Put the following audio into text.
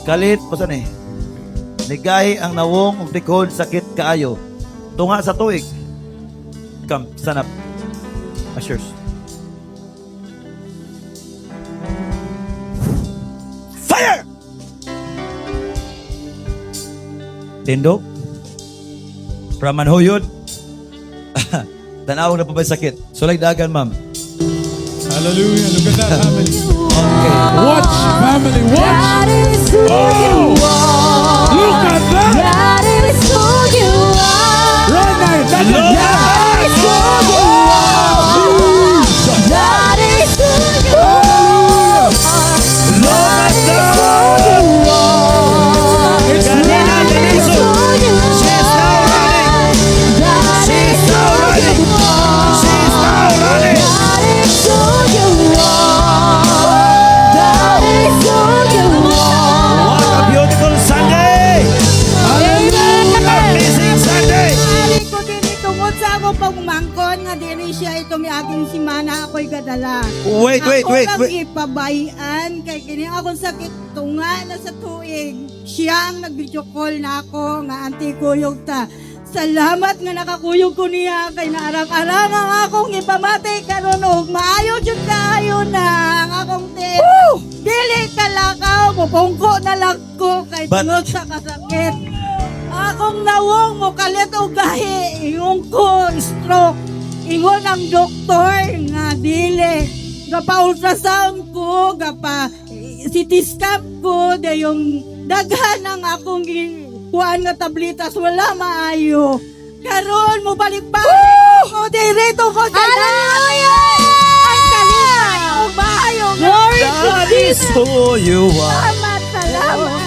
Kalit, basta ni. Nigahi ang nawong ug tikod sakit kaayo. Tunga sa tuig. Come, stand up. Ushers. Fire! Tindog. Pramanhuyod. Tanaw na pa ba sakit? Sulay dagan, ma'am. Hallelujah. Look at that family. Okay. Watch, family. Watch. That is who you are. Look at that. That is who you are. Right now. That's Look it. That is who you are. That is who you are. That is who you are. It's Ganina, That is Deniso. who you She's now running. are. That She's is now who running. you are. She's now running. That is who you are. That is who you are. What a beautiful Sunday! Amen. Amazing Sunday! Ari ko din itungod sa ako pagmangkon nga diri siya ito mi aking simana ako'y gadala. Wait. Ako ang ipabayan kay kini akong sakit tunga na sa tuig. Siya ang nag-video call na ako nga anti kuyog ta. Salamat nga nakakuyog ko niya kay naarang-arang ang akong ipamatay karon og maayo jud kaayo na ang akong team. Dili kalakaw mo pungko na lang ko kay But- tungod sa kasakit. Akong nawong mo kalit og gahi ingon ko stroke. Ingon ang doktor nga dili. Gapa ultrasound ko, gapa CT scan ko, dayong daghan ang akong kuan nga tablitas wala maayo. Karon mo balik pa. Mo direto ko sa Hallelujah! Ang kalit o maayo. Glory to That is who you are. Salamat, salamat.